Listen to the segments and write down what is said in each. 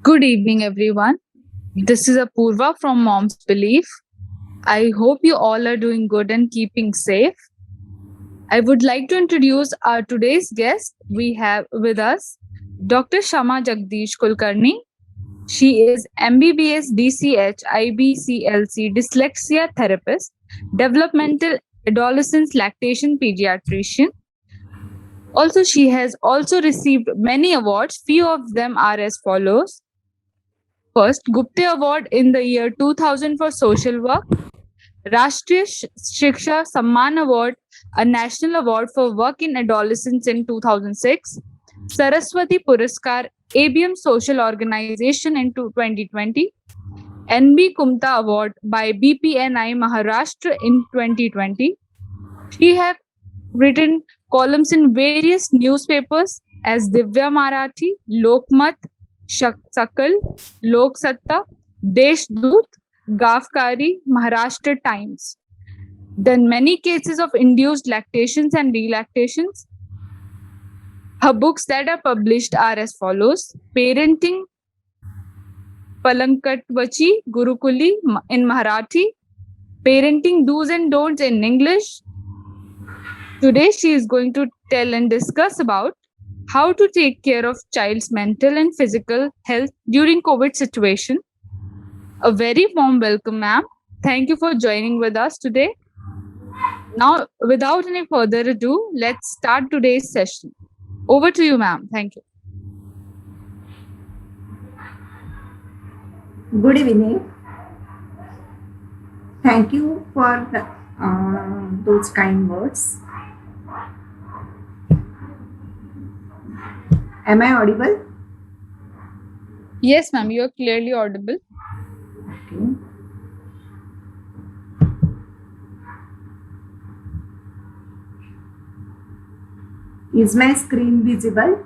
Good evening, everyone. This is Apurva from Mom's Belief. I hope you all are doing good and keeping safe. I would like to introduce our today's guest. We have with us Dr. Shama Jagdish Kulkarni. She is MBBS DCH IBCLC dyslexia therapist, developmental adolescence lactation pediatrician. Also, she has also received many awards. Few of them are as follows. First, Gupte Award in the year 2000 for social work, Rashtriya Shiksha Samman Award, a national award for work in adolescence in 2006, Saraswati Puraskar, ABM Social Organization in 2020, NB Kumta Award by BPNI Maharashtra in 2020. She has written columns in various newspapers as Divya Marathi, Lokmat, Sakal, Lok Satta, Deshdoot, Gafkari, Maharashtra Times. Then many cases of induced lactations and relactations. Her books that are published are as follows: Parenting Palankatvachi Gurukuli in Marathi, Parenting Do's and Don'ts in English. Today she is going to tell and discuss about how to take care of child's mental and physical health during COVID situation. A very warm welcome, ma'am. Thank you for joining with us today. Now, without any further ado, let's start today's session. Over to you, ma'am. Thank you. Good evening. Thank you for those kind words. Am I audible? Yes, ma'am, you are clearly audible. Okay. Is my screen visible?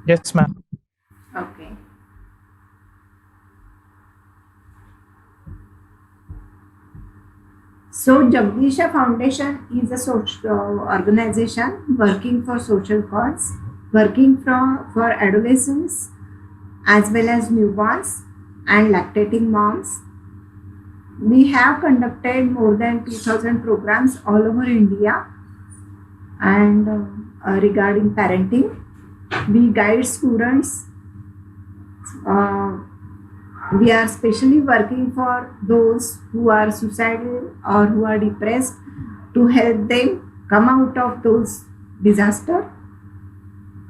Yes, ma'am. Okay. So, Jagdisha Foundation is a social organization working for social cause, working for adolescents as well as newborns and lactating moms. We have conducted more than 2000 programs all over India and regarding parenting. We guide students. We are specially working for those who are suicidal or who are depressed to help them come out of those disasters.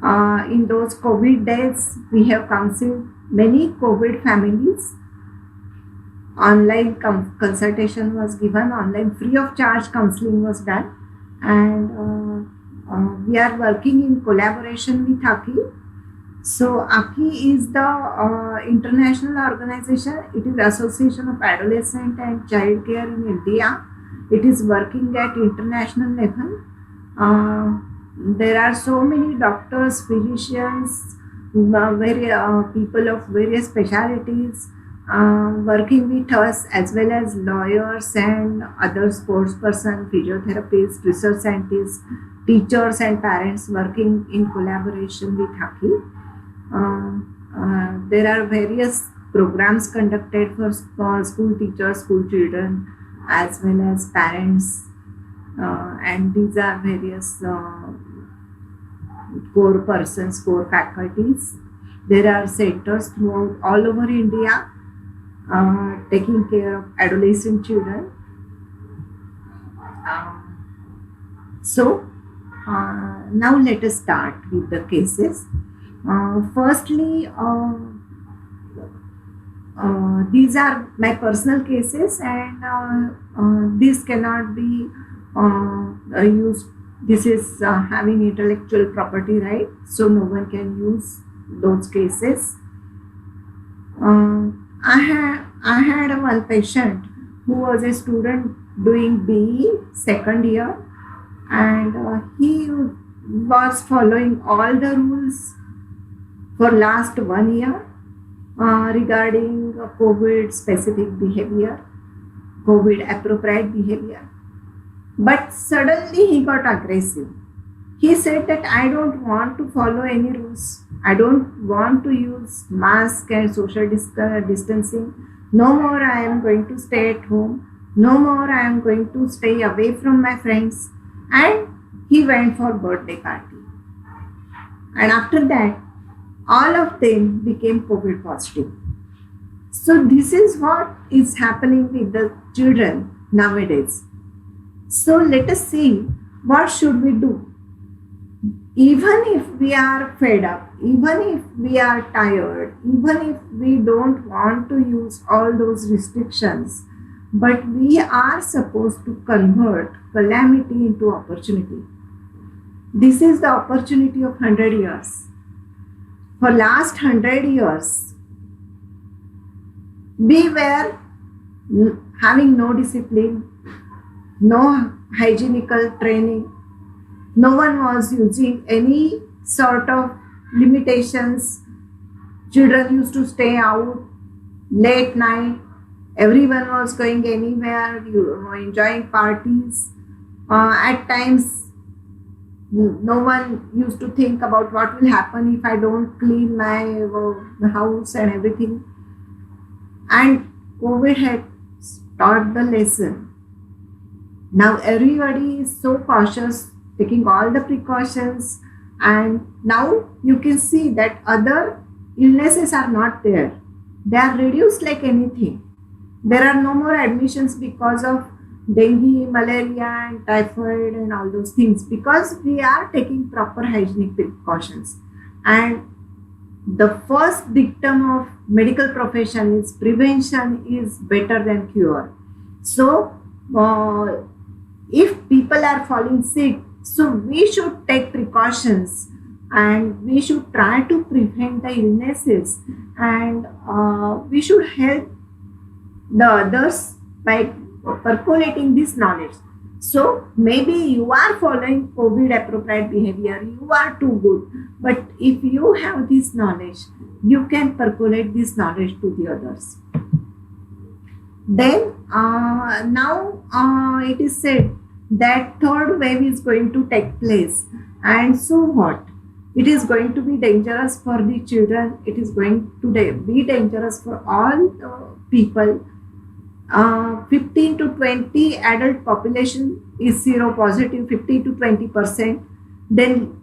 In those COVID days, we have counseled many COVID families. Online consultation was given, online free of charge counseling was done, and we are working in collaboration with AKI. So AKI is the international organization. It is Association of Adolescent and Child Care in India. It is working at international level. There are so many doctors, physicians, people of various specialities working with us, as well as lawyers and other sports person, physiotherapists, research scientists, teachers and parents working in collaboration with AKI. There are various programs conducted for school teachers, school children, as well as parents, and these are various core persons, core faculties. There are centers throughout all over India taking care of adolescent children. So now let us start with the cases. Firstly, these are my personal cases, and this cannot be used. This is having intellectual property right, so no one can use those cases. I had one patient who was a student doing BE second year, and he was following all the rules for last 1 year regarding COVID specific behavior, COVID appropriate behavior. But suddenly he got aggressive. He said that I don't want to follow any rules. I don't want to use mask and social distancing. No more I am going to stay at home. No more I am going to stay away from my friends. And he went for birthday party. And after that, all of them became COVID positive. So this is what is happening with the children nowadays. So let us see what should we do. Even if we are fed up, even if we are tired, even if we don't want to use all those restrictions, but we are supposed to convert calamity into opportunity. This is the opportunity of 100 years. For last 100 years, we were having no discipline, no hygienical training. No one was using any sort of limitations. Children used to stay out late night. Everyone was going anywhere, enjoying parties. At times, no one used to think about what will happen if I don't clean my house and everything. And COVID had taught the lesson. Now everybody is so cautious, taking all the precautions, and now you can see that other illnesses are not there. They are reduced like anything. There are no more admissions because of dengue, malaria, and typhoid, and all those things, because we are taking proper hygienic precautions. And the first dictum of medical profession is prevention is better than cure. So if people are falling sick, so we should take precautions and we should try to prevent the illnesses, and we should help the others by percolating this knowledge. So maybe you are following COVID appropriate behavior, you are too good, but if you have this knowledge, you can percolate this knowledge to the others. Then now it is said that third wave is going to take place, and so what? It is going to be dangerous for the children, it is going to be dangerous for all people. 15 to 20 adult population is seropositive, 50 to 20%. Then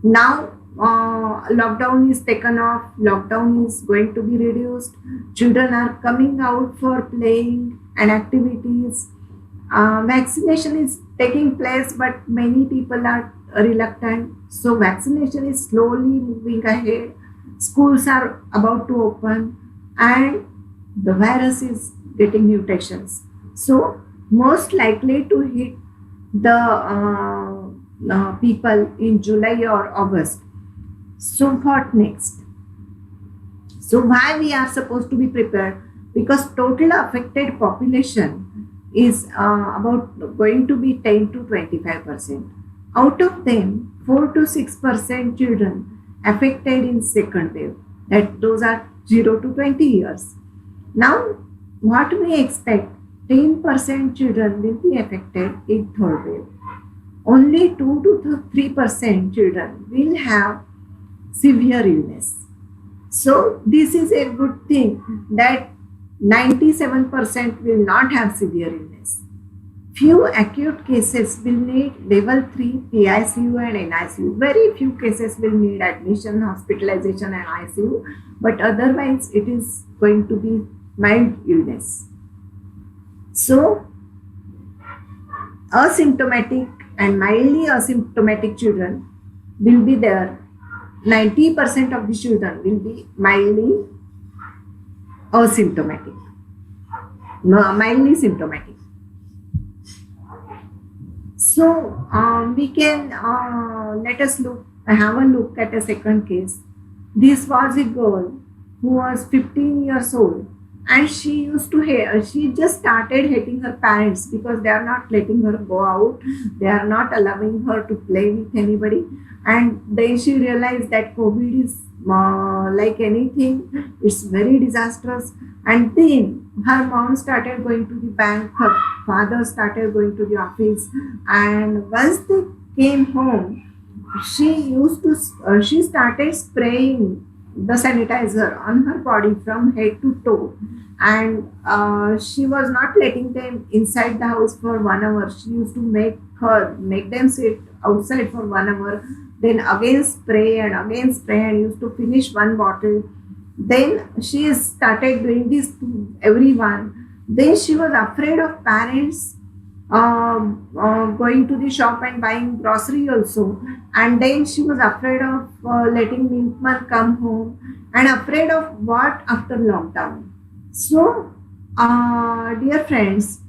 now lockdown is taken off, lockdown is going to be reduced, children are coming out for playing and activities. Vaccination is taking place, but many people are reluctant, so vaccination is slowly moving ahead. Schools are about to open, and the virus is getting mutations, so most likely to hit the people in July or August. So what next? So why we are supposed to be prepared? Because total affected population is about going to be 10 to 25%. Out of them, 4 to 6% children affected in second wave. That those are 0 to 20 years. Now, what we expect? 10% children will be affected in third wave. Only 2 to 3% children will have severe illness. So this is a good thing that 97% will not have severe illness. Few acute cases will need level 3 PICU and NICU. Very few cases will need admission, hospitalization and ICU, but otherwise it is going to be mild illness. So asymptomatic and mildly asymptomatic children will be there. 90% of the children will be mildly asymptomatic, mildly symptomatic. So we can let us have a look at a second case. This was a girl who was 15 years old, and she just started hating her parents because they are not letting her go out, they are not allowing her to play with anybody. And then she realized that COVID is like anything, it's very disastrous. And then her mom started going to the bank, her father started going to the office, and once they came home, she started spraying the sanitizer on her body from head to toe, and she was not letting them inside the house for 1 hour. She used to make them sit outside for 1 hour, then again spray and used to finish one bottle. Then she started doing this to everyone. Then she was afraid of parents going to the shop and buying grocery also. And then she was afraid of letting milkman come home and afraid of what after lockdown. So, dear friends,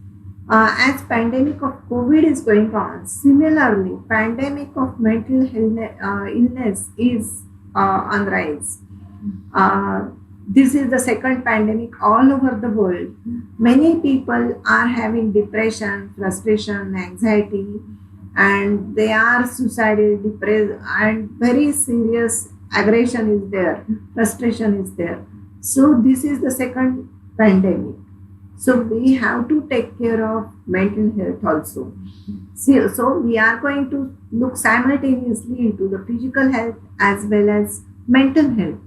as pandemic of COVID is going on, similarly, pandemic of mental illness is on rise. Uh, this is the second pandemic all over the world. Many people are having depression, frustration, anxiety, and they are suicidal, depressed, and very serious aggression is there, frustration is there. So, this is the second pandemic. So, we have to take care of mental health also. So we are going to look simultaneously into the physical health as well as mental health.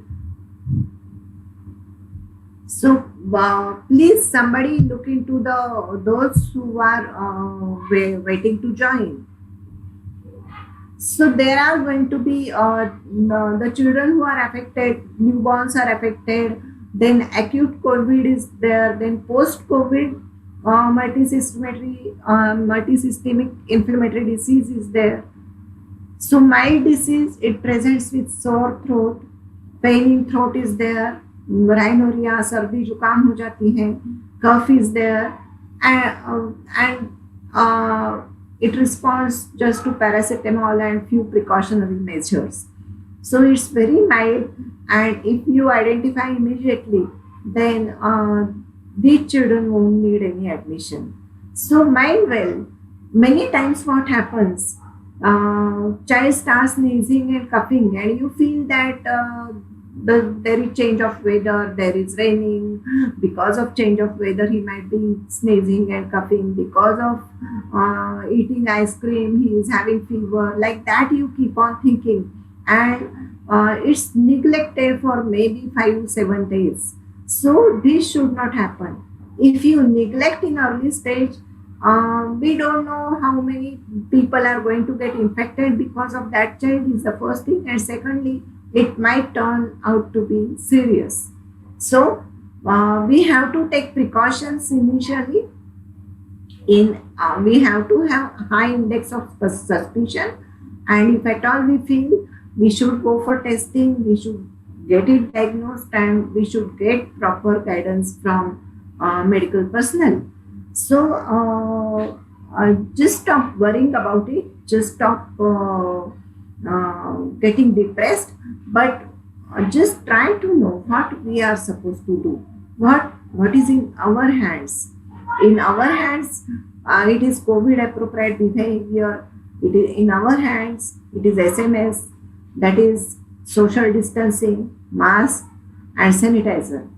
So please, somebody look into the those who are waiting to join. So there are going to be the children who are affected, newborns are affected, then acute COVID is there, then post COVID multisystemic inflammatory disease is there. So mild disease, it presents with sore throat, pain in throat is there, rhinorrhea, सर्दी जुकाम हो जाती है, cough is there, and it responds just to paracetamol and few precautionary measures. So it's very mild, and if you identify immediately, then these children won't need any admission. So mind well, many times what happens, child starts sneezing and coughing, and you feel that there is change of weather, there is raining. Because of change of weather, he might be sneezing and coughing. Because of eating ice cream, he is having fever. Like that, you keep on thinking, and it's neglected for maybe 5-7 days. So this should not happen. If you neglect in early stage, we don't know how many people are going to get infected because of that child is the first thing, and secondly, it might turn out to be serious. So we have to take precautions initially. We have to have high index of suspicion, and if at all we feel, we should go for testing, we should get it diagnosed, and we should get proper guidance from medical personnel. So just stop worrying about it, just stop getting depressed, but just try to know what we are supposed to do, what is in our hands. In our hands, it is COVID appropriate behavior. It is in our hands, it is SMS, that is social distancing, mask, and sanitizer.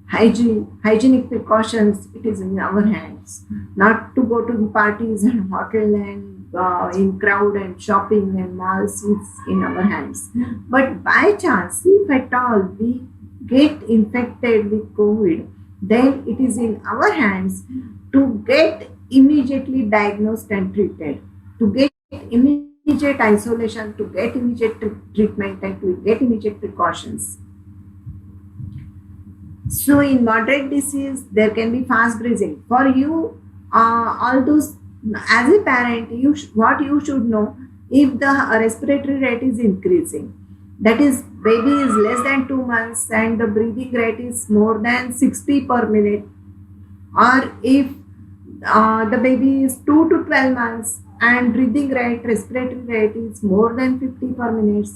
Hygienic precautions, it is in our hands. Not to go to the parties and hotel and in crowd and shopping and malls, it's in our hands. But by chance, if at all we get infected with COVID, then it is in our hands to get immediately diagnosed and treated, to get immediate isolation, to get immediate treatment, and to get immediate precautions. So in moderate disease, there can be fast breathing. For you, all those, as a parent, what you should know, if the respiratory rate is increasing, that is, baby is less than 2 months and the breathing rate is more than 60 per minute, or if the baby is 2 to 12 months and breathing rate, respiratory rate is more than 50 per minute,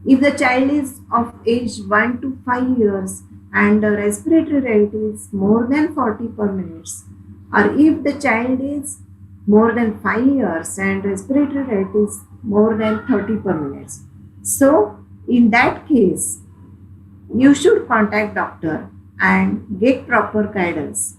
if the child is of age 1 to 5 years and the respiratory rate is more than 40 per minute, or if the child is more than 5 years and respiratory rate is more than 30 per minute. So in that case, you should contact doctor and get proper guidance.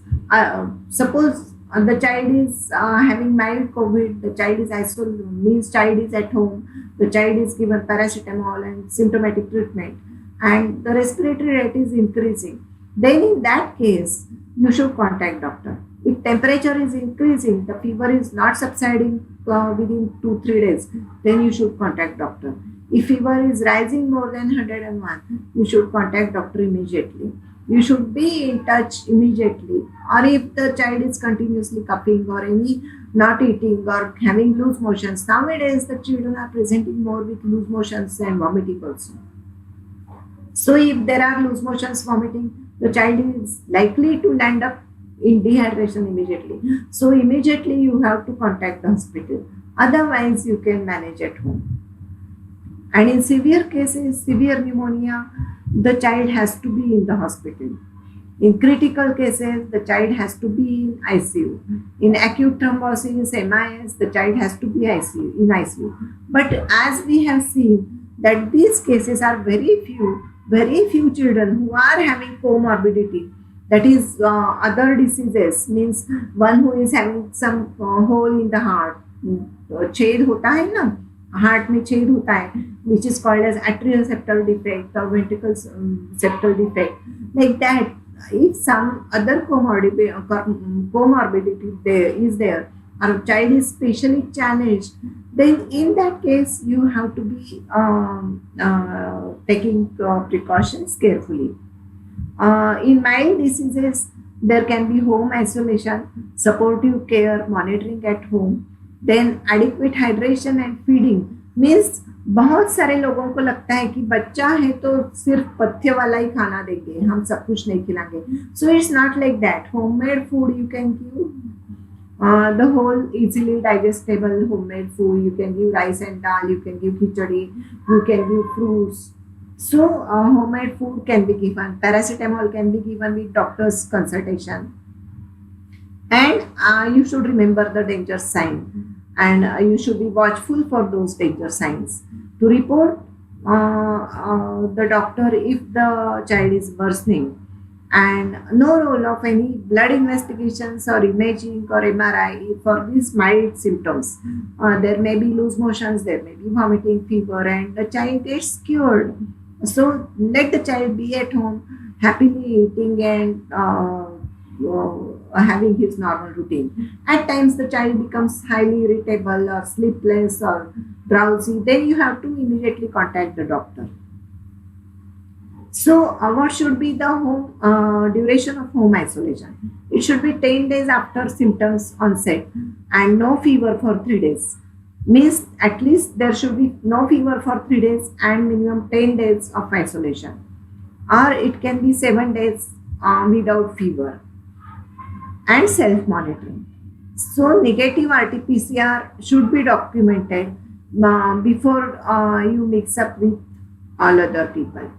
Suppose the child is having mild COVID, the child is isolated, means child is at home, the child is given paracetamol and symptomatic treatment, and the respiratory rate is increasing, then in that case, you should contact doctor. If temperature is increasing, the fever is not subsiding within 2-3 days, then you should contact doctor. If fever is rising more than 101, you should contact doctor immediately. You should be in touch immediately. Or if the child is continuously coughing or any not eating or having loose motions, nowadays the children are presenting more with loose motions and vomiting also. So if there are loose motions, vomiting, the child is likely to land up in dehydration immediately. So immediately you have to contact the hospital. Otherwise, you can manage at home. And in severe cases, severe pneumonia, the child has to be in the hospital. In critical cases, the child has to be in ICU. In acute thrombosis, MIS, the child has to be in ICU. But as we have seen that these cases are very few children who are having comorbidity. That is other diseases, means one who is having some hole in the heart. छेद होता है ना, heart में छेद होता है, which is called as atrial septal defect or ventricle septal defect. Like that, if some other comorbidity is there, or a child is specially challenged, then in that case you have to be taking precautions carefully. In mild diseases, there can be home isolation, supportive care, monitoring at home, then adequate hydration and feeding. Means बहुत सारे लोगों को लगता है कि बच्चा है तो सिर्फ पथ्य वाला ही खाना देंगे, हम सब कुछ नहीं खिलाएंगे. So it's not like that. Homemade food you can give the whole easily digestible homemade food. You can give rice and dal, you can give khichdi, you can give fruits. So homemade food can be given. Paracetamol can be given with doctor's consultation. And you should remember the danger sign. And you should be watchful for those danger signs. To report the doctor if the child is worsening. And no role of any blood investigations or imaging or MRI for these mild symptoms. There may be loose motions, there may be vomiting, fever, and the child gets cured. So let the child be at home happily eating and having his normal routine. At times the child becomes highly irritable or sleepless or drowsy, then you have to immediately contact the doctor. So what should be the home duration of home isolation? It should be 10 days after symptoms onset and no fever for 3 days. Means at least there should be no fever for 3 days and minimum 10 days of isolation. Or it can be 7 days without fever. And self-monitoring. So negative RT-PCR should be documented before you mix up with all other people.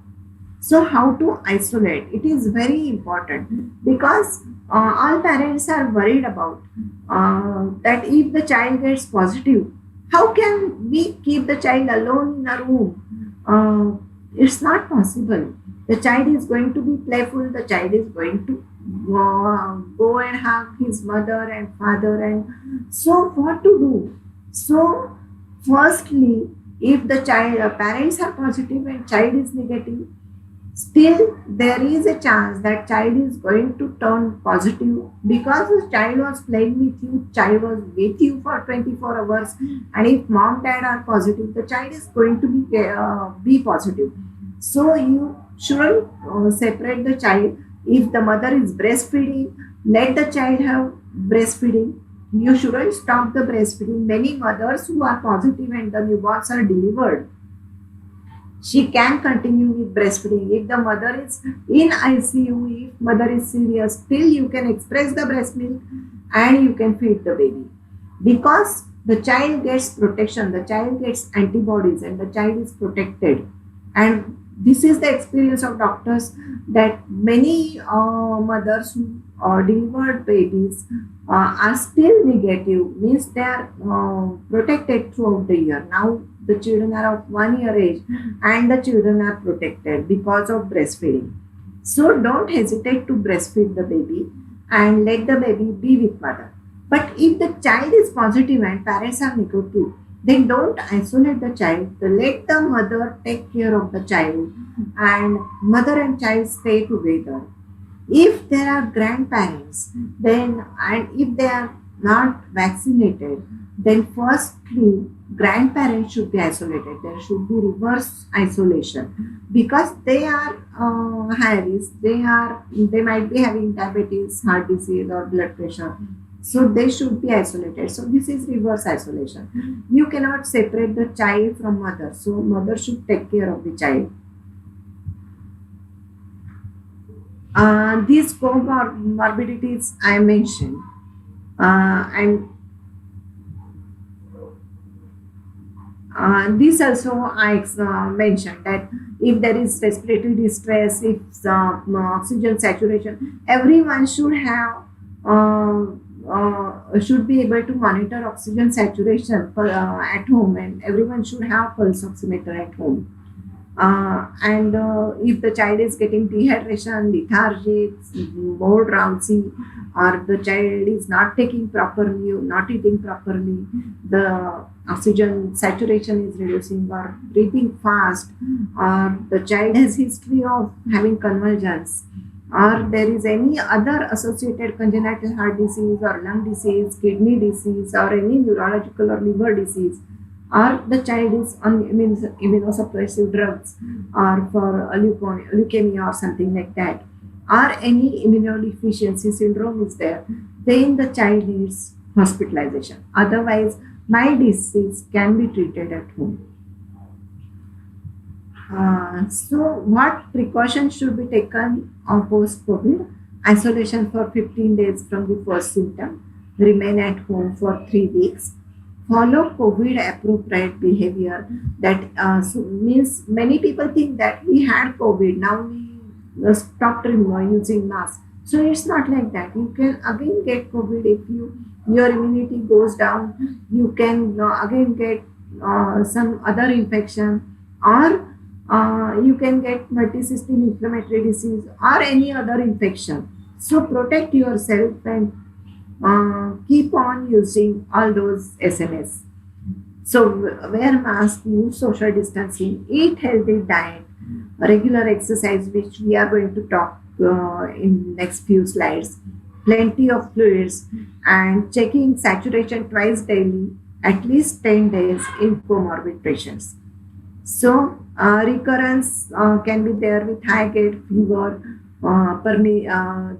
So how to isolate? It is very important because all parents are worried about that if the child gets positive, how can we keep the child alone in a room? It's not possible. The child is going to be playful, the child is going to go and hug his mother and father, and so what to do? So firstly, if the parents are positive and child is negative, still there is a chance that child is going to turn positive because the child was playing with you, child was with you for 24 hours, and if mom dad are positive, the child is going to be positive. So you shouldn't separate the child. If the mother is breastfeeding, let the child have breastfeeding. You shouldn't stop the breastfeeding. Many mothers who are positive and the newborns are delivered, she can continue with breastfeeding. If the mother is in ICU, if mother is serious, still you can express the breast milk and you can feed the baby. Because the child gets protection, the child gets antibodies and the child is protected. And this is the experience of doctors that many mothers who delivered babies are still negative, means they are protected throughout the year. Now the children are of 1 year age and the children are protected because of breastfeeding. So don't hesitate to breastfeed the baby and let the baby be with mother. But if the child is positive and parents are negative, then don't isolate the child. Let the mother take care of the child, and mother and child stay together. If there are grandparents, then and if they are not vaccinated, then firstly grandparents should be isolated. There should be reverse isolation because they are high risk. They might be having diabetes, heart disease, or blood pressure. So they should be isolated. So this is reverse isolation. You cannot separate the child from mother. So mother should take care of the child. These comorbidities I mentioned, and this also I mentioned that if there is respiratory distress, if oxygen saturation, everyone should be able to monitor oxygen saturation at home, and everyone should have pulse oximeter at home. And if the child is getting dehydration, lethargic, more drowsy, or the child is not taking properly, not eating properly, the oxygen saturation is reducing, or breathing fast, or the child has history of having convulsions, or there is any other associated congenital heart disease or lung disease, kidney disease, or any neurological or liver disease, or the child is on immunosuppressive drugs, or for leukemia or something like that, or any immunodeficiency syndrome is there, then the child needs hospitalization. Otherwise, mild disease can be treated at home. So, what precautions should be taken post COVID? Isolation for 15 days from the first symptom, remain at home for 3 weeks, follow COVID appropriate behavior. That means many people think that we had COVID, now we stopped using masks. So it's not like that. You can again get COVID if your immunity goes down. You can again get some other infection, or you can get multisystem inflammatory disease or any other infection. So protect yourself and keep on using all those SMS. So wear mask, use social distancing, eat healthy diet, regular exercise, which we are going to talk in next few slides, plenty of fluids, and checking saturation twice daily, at least 10 days in comorbid patients. So recurrence can be there with high grade fever,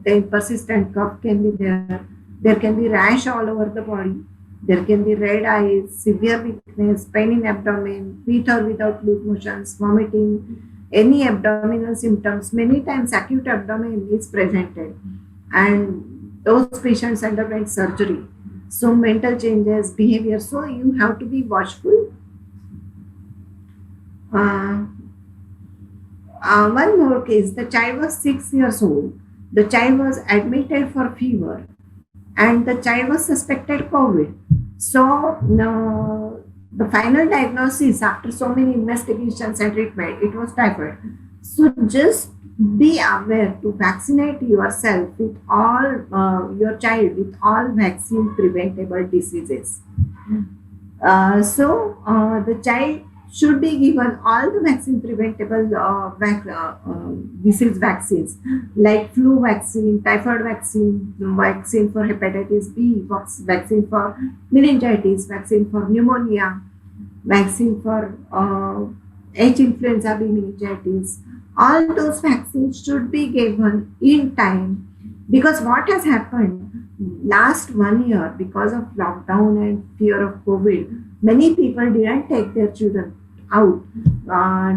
then persistent cough can be there. There can be rash all over the body. There can be red eyes, severe weakness, pain in abdomen, with or without loose motions, vomiting, any abdominal symptoms. Many times acute abdomen is presented, and those patients underwent surgery. So mental changes, behavior. So you have to be watchful. One more case, the child was 6 years old. The child was admitted for fever, and the child was suspected COVID. So the final diagnosis after so many investigations and treatment, it was typhoid. So just be aware to vaccinate yourself with all your child with all vaccine preventable diseases. The child should be given all the vaccine preventable disease vaccines like flu vaccine, typhoid vaccine, vaccine for hepatitis B, vaccine for meningitis, vaccine for pneumonia, vaccine for H influenza B meningitis. All those vaccines should be given in time, because what has happened last 1 year, because of lockdown and fear of COVID, many people didn't take their children out,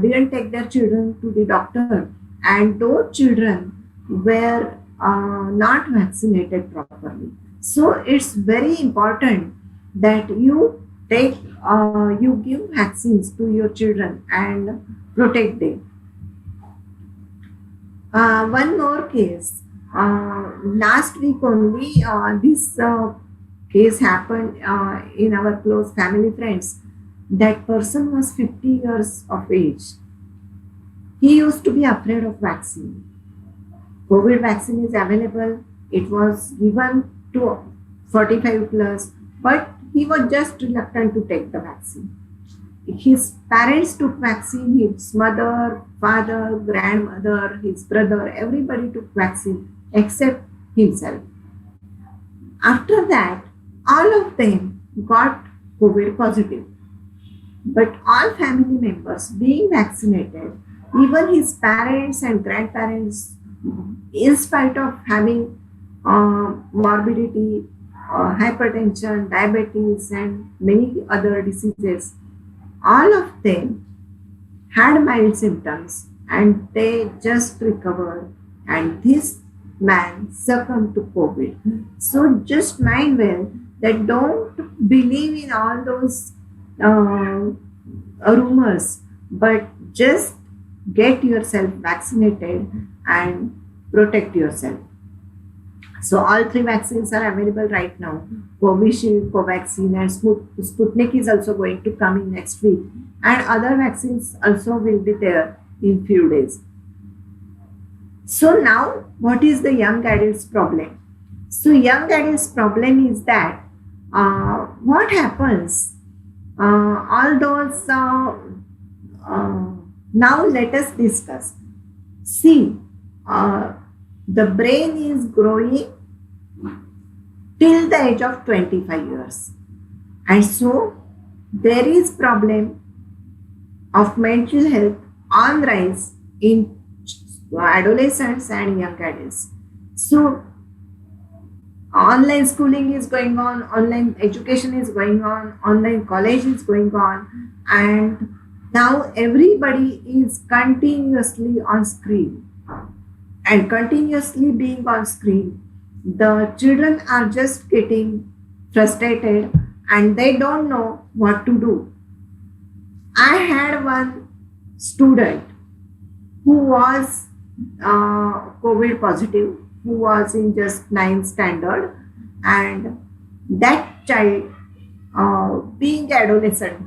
didn't take their children to the doctor, and those children were not vaccinated properly. So it's very important that you give vaccines to your children and protect them. One more case. Last week only, this case happened in our close family friends. That person was 50 years of age. He used to be afraid of vaccine. COVID vaccine is available. It was given to 45 plus, but he was just reluctant to take the vaccine. His parents took vaccine, his mother, father, grandmother, his brother, everybody took vaccine except himself. After that, all of them got COVID positive. But all family members being vaccinated, even his parents and grandparents, in spite of having morbidity, hypertension, diabetes, and many other diseases, all of them had mild symptoms and they just recovered. And this man succumbed to COVID. So just mind well that don't believe in all those rumors, but just get yourself vaccinated and protect yourself. So all three vaccines are available right now. Covishield, Covaxin, and Sputnik is also going to come in next week. And other vaccines also will be there in few days. So now, what is the young adults problem? So young adults problem is that what happens? All those now let us discuss. See, the brain is growing till the age of 25 years, and so there is problem of mental health on rise in adolescents and young adults. So online schooling is going on, online education is going on, online college is going on, and now everybody is continuously on screen. And continuously being on screen, the children are just getting frustrated and they don't know what to do. I had one student who was COVID positive, who was in just 9th standard, and that child, being adolescent,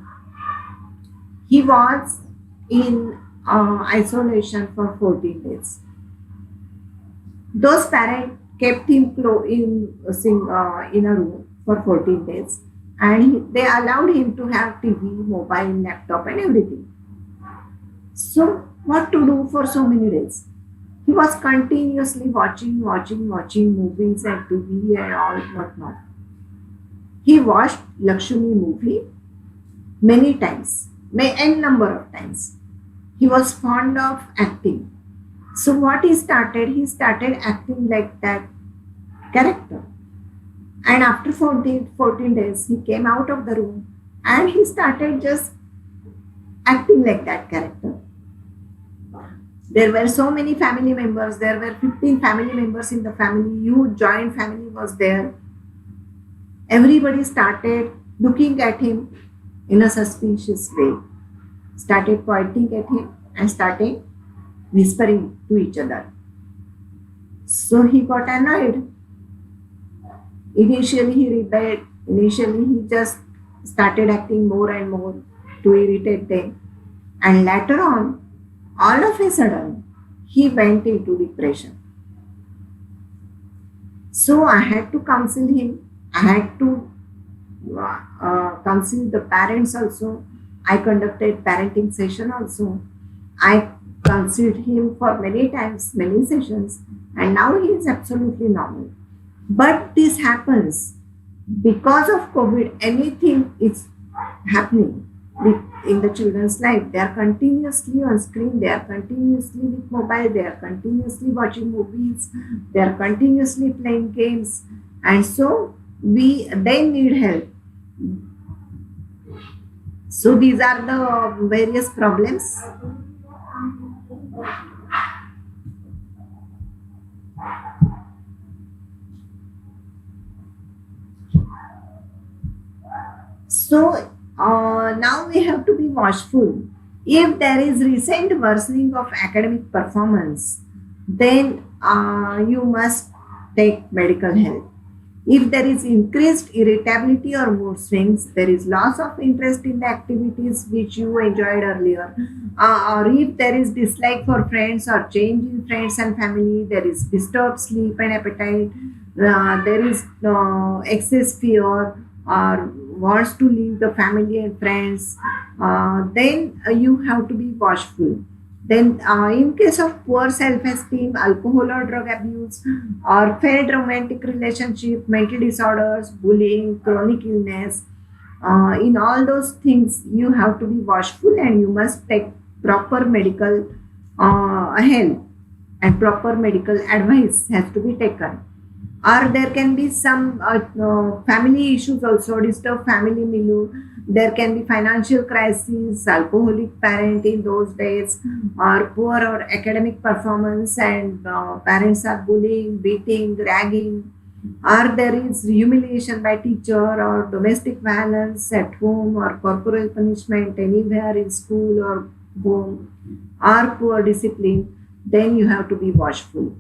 he was in isolation for 14 days. Those parents kept him in a room for 14 days, and they allowed him to have TV, mobile, laptop, and everything. So what to do for so many days? He was continuously watching movies and TV and all whatnot. He watched Lakshmi movie many times, n number of times. He was fond of acting. So what he started acting like that character. And after 14 days, he came out of the room and he started just acting like that character. There were so many family members. There were 15 family members in the family. Huge joint family was there. Everybody started looking at him in a suspicious way. Started pointing at him and started whispering to each other. So he got annoyed. Initially he rebelled. Initially he just started acting more and more to irritate them. And later on, all of a sudden, he went into depression. So I had to counsel him. I had to counsel the parents also. I conducted parenting session also. I counseled him for many times, many sessions, and now he is absolutely normal. But this happens because of COVID. Anything is happening in the children's life. They are continuously on screen, they are continuously with mobile, they are continuously watching movies, they are continuously playing games, and so they need help. So these are the various problems. So now we have to be watchful. If there is recent worsening of academic performance, then you must take medical help. If there is increased irritability or mood swings, there is loss of interest in the activities which you enjoyed earlier, or if there is dislike for friends or change in friends and family, there is disturbed sleep and appetite, there is excess fear or wants to leave the family and friends, then you have to be watchful. Then, in case of poor self-esteem, alcohol or drug abuse, or failed romantic relationship, mental disorders, bullying, chronic illness, in all those things, you have to be watchful and you must take proper medical help, and proper medical advice has to be taken. Or there can be some family issues also, disturb family milieu. There can be financial crisis, alcoholic parent in those days, or poor or academic performance, and parents are bullying, beating, ragging, or there is humiliation by teacher, or domestic violence at home, or corporal punishment anywhere in school or home, or poor discipline. Then you have to be watchful.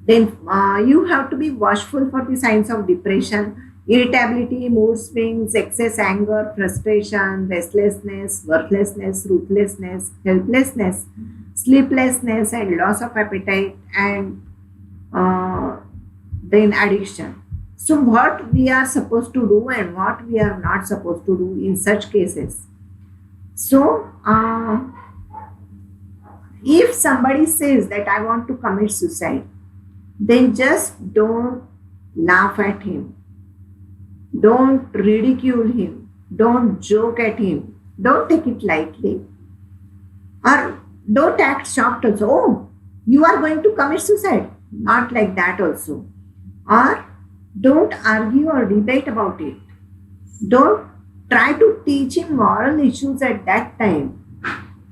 Then you have to be watchful for the signs of depression, irritability, mood swings, excess anger, frustration, restlessness, worthlessness, ruthlessness, helplessness, sleeplessness, and loss of appetite, and uh, then addiction. So, what we are supposed to do and what we are not supposed to do in such cases. So, if somebody says that I want to commit suicide, then just don't laugh at him, don't ridicule him, don't joke at him, don't take it lightly, or don't act shocked also. Oh, you are going to commit suicide. Not like that also. Or don't argue or debate about it. Don't try to teach him moral issues at that time.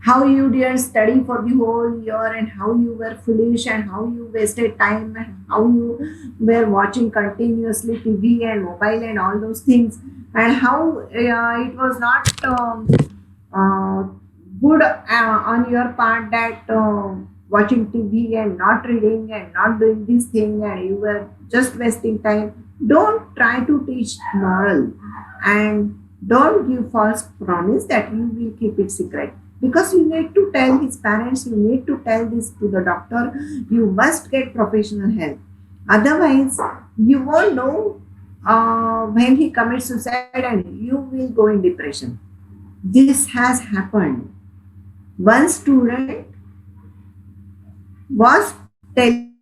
How you didn't study for the whole year, and how you were foolish, and how you wasted time, and how you were watching continuously TV and mobile and all those things, and how it was not uh, good on your part that watching TV and not reading and not doing this thing, and you were just wasting time. Don't try to teach moral, and don't give false promise that you will keep it secret, because you need to tell his parents, you need to tell this to the doctor, you must get professional help. Otherwise, you won't know when he commits suicide, and you will go in depression. This has happened. One student was telling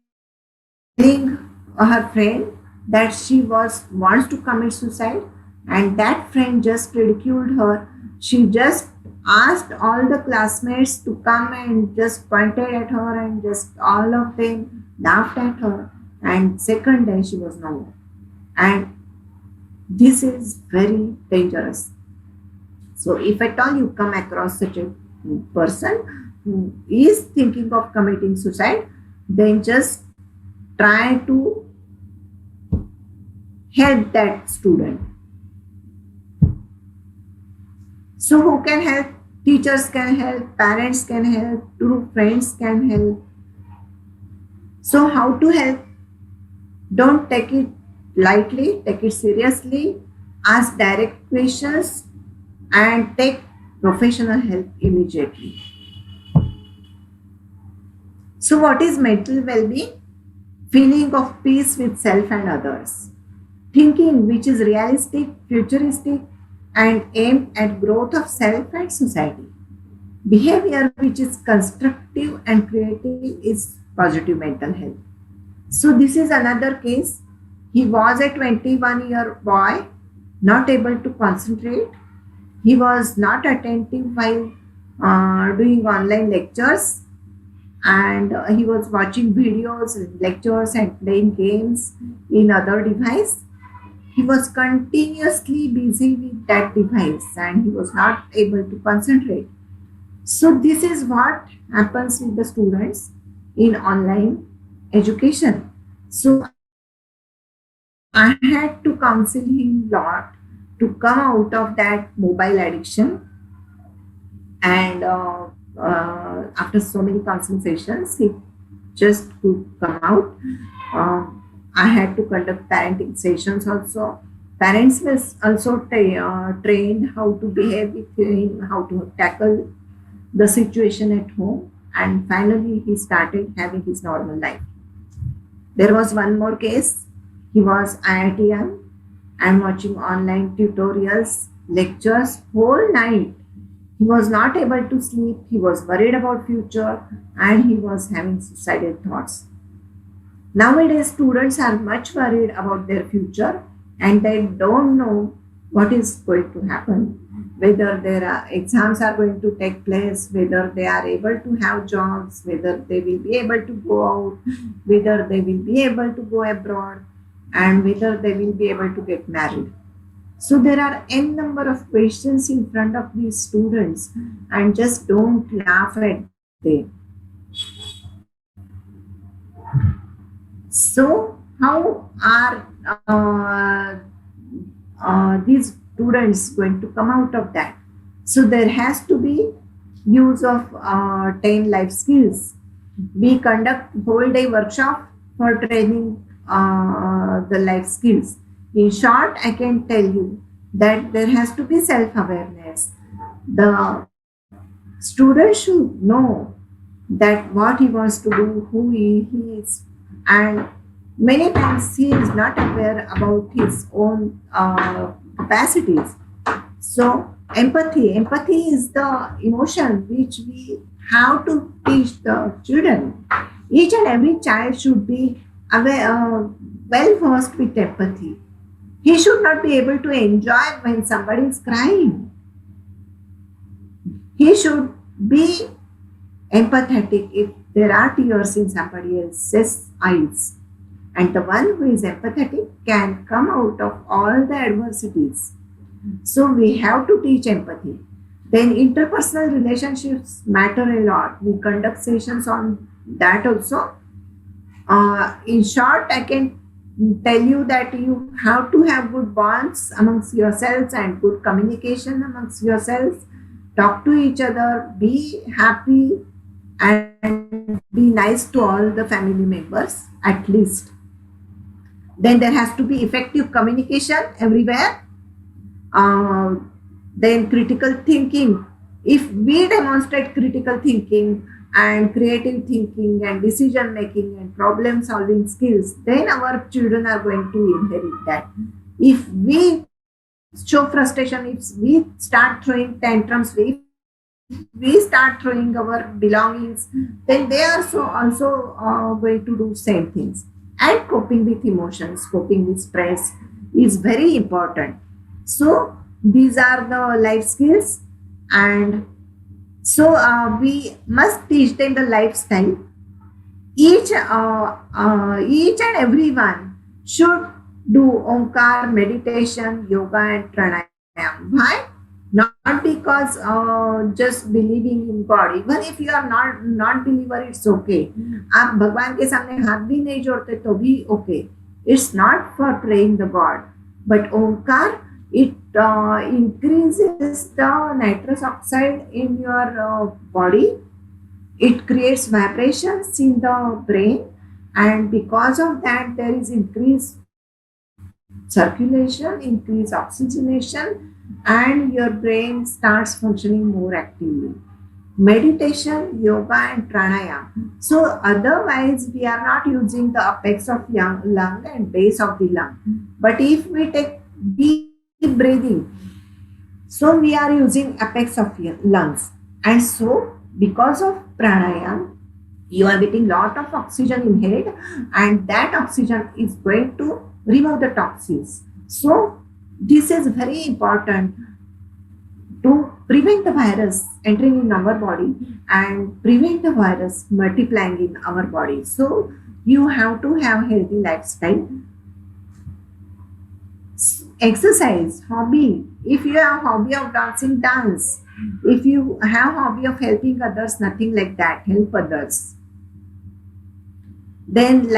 her friend that she was wants to commit suicide, and that friend just ridiculed her. She just asked all the classmates to come and just pointed at her, and just all of them laughed at her, and second day she was no more. And this is very dangerous. So if at all you come across such a person who is thinking of committing suicide, then just try to help that student. So who can help? Teachers can help, parents can help, true friends can help. So how to help? Don't take it lightly, take it seriously, ask direct questions, and take professional help immediately. So what is mental well-being? Feeling of peace with self and others. Thinking which is realistic, futuristic, and aimed at growth of self and society. Behavior which is constructive and creative is positive mental health. So this is another case. He was a 21-year boy, not able to concentrate. He was not attentive while doing online lectures, and he was watching videos, lectures, and playing games in other device. He was continuously busy with that device, and he was not able to concentrate. So this is what happens with the students in online education. So I had to counsel him a lot to come out of that mobile addiction. And after so many counseling sessions, he just could come out. I had to conduct parenting sessions also. Parents was also trained how to behave with him, how to tackle the situation at home, and finally he started having his normal life. There was one more case. He was IITian and watching online tutorials, lectures whole night. He was not able to sleep. He was worried about future and he was having suicidal thoughts. Nowadays, students are much worried about their future and they don't know what is going to happen, whether their exams are going to take place, whether they are able to have jobs, whether they will be able to go out, whether they will be able to go abroad, and whether they will be able to get married. So there are n number of questions in front of these students, and just don't laugh at them. So how are these students going to come out of that? So there has to be use of 10 life skills. We conduct whole day workshop for training the life skills. In short, I can tell you that there has to be self-awareness. The student should know that what he wants to do, who he is, and many times he is not aware about his own capacities. So empathy is the emotion which we have to teach the children. Each and every child should be aware, well versed with empathy. He should not be able to enjoy when somebody is crying. He should be empathetic if there are tears in somebody else's eyes. And the one who is empathetic can come out of all the adversities. So we have to teach empathy. Then interpersonal relationships matter a lot. We conduct sessions on that also. In short, I can tell you that you have to have good bonds amongst yourselves and good communication amongst yourselves. Talk to each other, be happy, and be nice to all the family members at least. Then there has to be effective communication everywhere. Then critical thinking. If we demonstrate critical thinking and creative thinking and decision making and problem solving skills, then our children are going to inherit that. If we show frustration, if we start throwing tantrums, if we start throwing our belongings, then they are also going to do same things. And coping with emotions, coping with stress is very important. So these are the life skills, and so we must teach them the lifestyle. Each and everyone should do Omkar, meditation, yoga, and pranayam. Why? Not because just believing in God. Even if you are not believer, it's okay. आप भगवान के सामने हाथ भी नहीं जोड़ते तो भी okay. It's not for praying the God, but Omkar, it increases the nitrous oxide in your body. It creates vibrations in the brain, and because of that, there is increased circulation, increased oxygenation, and your brain starts functioning more actively. Meditation, yoga, and pranayam. So otherwise, we are not using the apex of lung and base of the lung. But if we take deep breathing, so we are using apex of lungs. And so because of pranayam, you are getting lot of oxygen in head, and that oxygen is going to remove the toxins. So this is very important to prevent the virus entering in our body and prevent the virus multiplying in our body. So you have to have healthy lifestyle. Exercise, hobby. If you have hobby of dancing, dance. If you have hobby of helping others, nothing like that. Help others. Then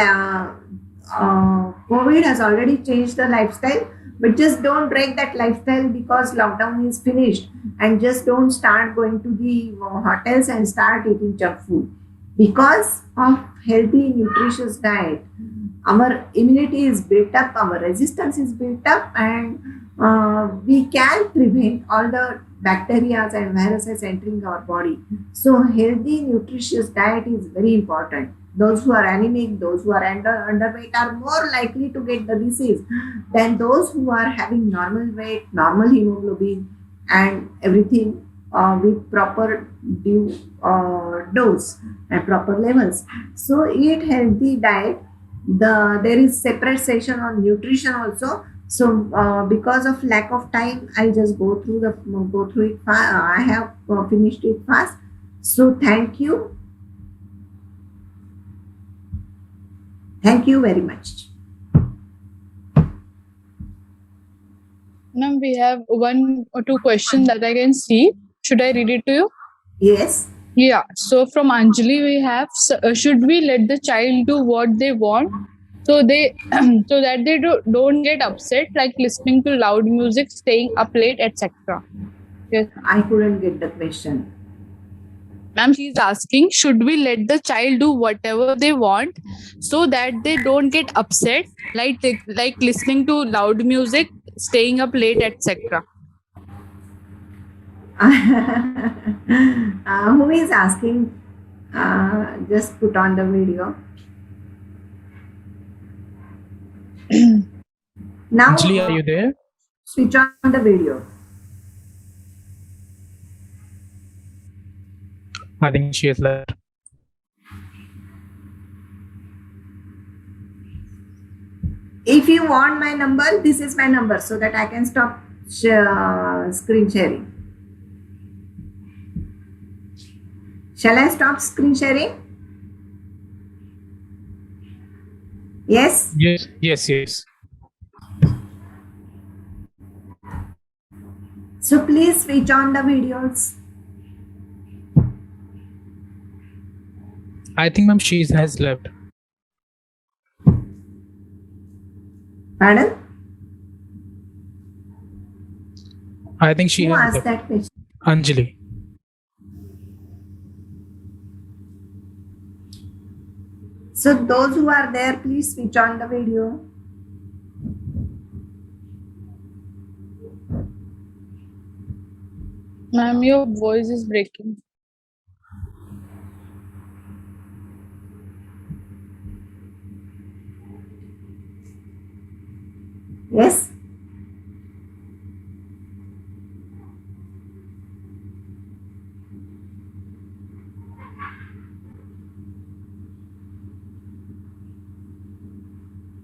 COVID has already changed the lifestyle, but just don't break that lifestyle because lockdown is finished, and just don't start going to the hotels and start eating junk food. Because of healthy, nutritious diet, our immunity is built up, our resistance is built up, and we can prevent all the bacteria and viruses entering our body. So healthy, nutritious diet is very important. Those who are anemic, those who are underweight are more likely to get the disease than those who are having normal weight, normal hemoglobin, and everything with proper due dose and proper levels. So eat healthy diet. There is separate session on nutrition also. So because of lack of time, I just go through it fast. I have finished it fast. So thank you. Thank you very much. Ma'am, we have 1 or 2 questions that I can see. Should I read it to you? Yes. Yeah. So from Anjali, we have should we let the child do what they want so they so that they don't get upset, like listening to loud music, staying up late, etc. Yes. I couldn't get the question. Ma'am, she's asking, should we let the child do whatever they want so that they don't get upset, like listening to loud music, staying up late, etc. Who is asking? Just put on the video. Now, Anjali, are you there? switch on the video. I think she has left. If you want my number, this is my number so that I can stop screen sharing. Shall I stop screen sharing? Yes? Yes. So please switch on the videos. I think ma'am she has left. Pardon? I think she Who has asked left. that question? Anjali. So those who are there, please switch on the video. Ma'am, your voice is breaking. Yes?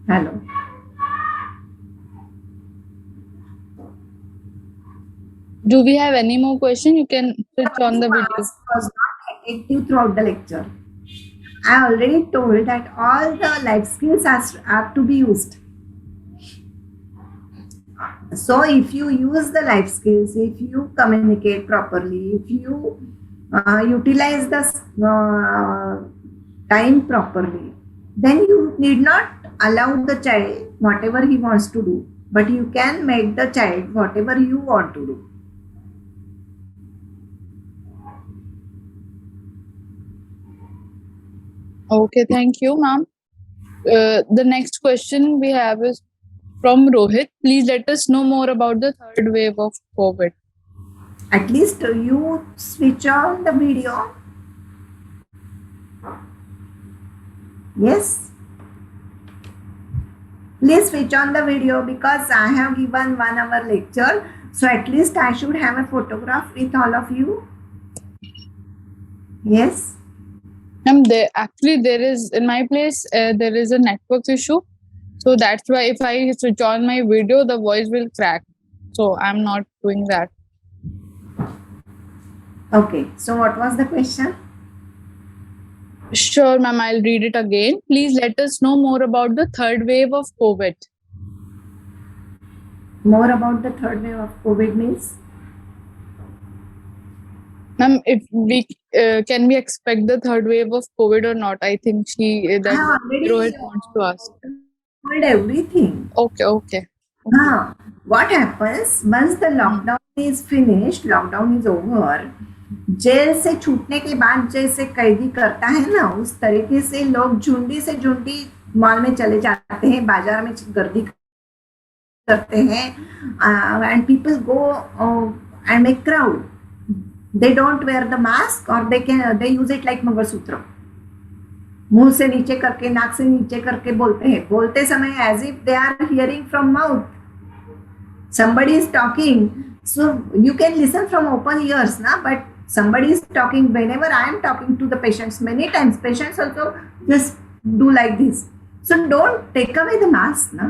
Hello. Do we have any more question? You can switch on the What you video. asked was not attentive throughout the lecture. I already told that all the life skills are to be used. So if you use the life skills, if you communicate properly, if you utilize the time properly, then you need not allow the child whatever he wants to do, but you can make the child whatever you want to do. Okay, thank you, ma'am. The next question we have is from Rohit. Please let us know more about the third wave of COVID. At least you switch on the video. Yes. Please switch on the video because I have given 1 hour lecture. So at least I should have a photograph with all of you. Yes. There is in my place there is a network issue, so that's why if I switch on my video, the voice will crack. So I'm not doing that. Okay. So what was the question? Sure, ma'am. I'll read it again. Please let us know more about the third wave of COVID. More about the third wave of COVID means? Ma'am, if we can we expect the third wave of COVID or not? I think I that have already Rohit wants to ask. told everything. Okay. What happens once the lockdown is finished, lockdown is over, जेल से छूटने के बाद जैसे कैदी करता है ना, उस तरीके से लोग झुंडी से झुंडी मॉल में चले जाते हैं, बाजार में गर्दी करते हैं, and people go and make crowd. They don't wear the mask or they use it like Mangalsutra. मुंह से नीचे करके, नाक से नीचे करके बोलते हैं, बोलते समय as if they are hearing from mouth. Somebody is talking, so you can listen from open ears, na, but somebody is talking. Whenever I am talking to the patients, many times patients also just do like this. So don't take away the mask, na.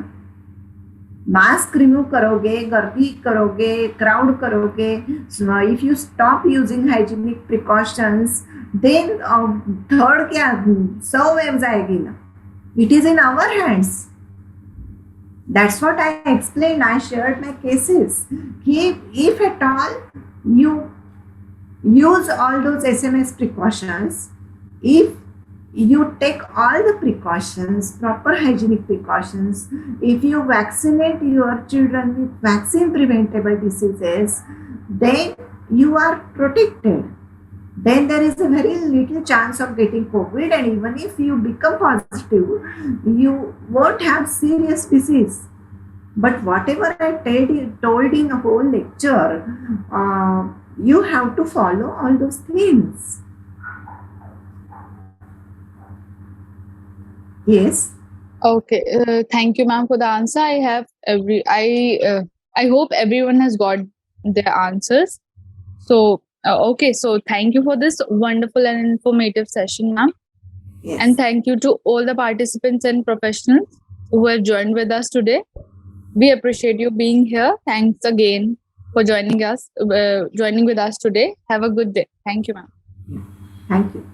Mask remove करोगे, गर्दी करोगे, crowd करोगे, if you stop using hygienic precautions, then third क्या 100 waves आएगी ना. It is in our hands. That's what I explained. I shared my cases. If at all you use all those SMS precautions, if you take all the precautions, proper hygienic precautions, if you vaccinate your children with vaccine preventable diseases, then you are protected. Then there is a very little chance of getting COVID, and even if you become positive, you won't have serious disease. But whatever I told in the whole lecture, you have to follow all those things. Yes. Okay. Thank you, ma'am, for the answer. I hope everyone has got their answers. So, okay. So, thank you for this wonderful and informative session, ma'am. Yes. And thank you to all the participants and professionals who have joined with us today. We appreciate you being here. Thanks again for joining with us today. Have a good day. Thank you, ma'am. Thank you.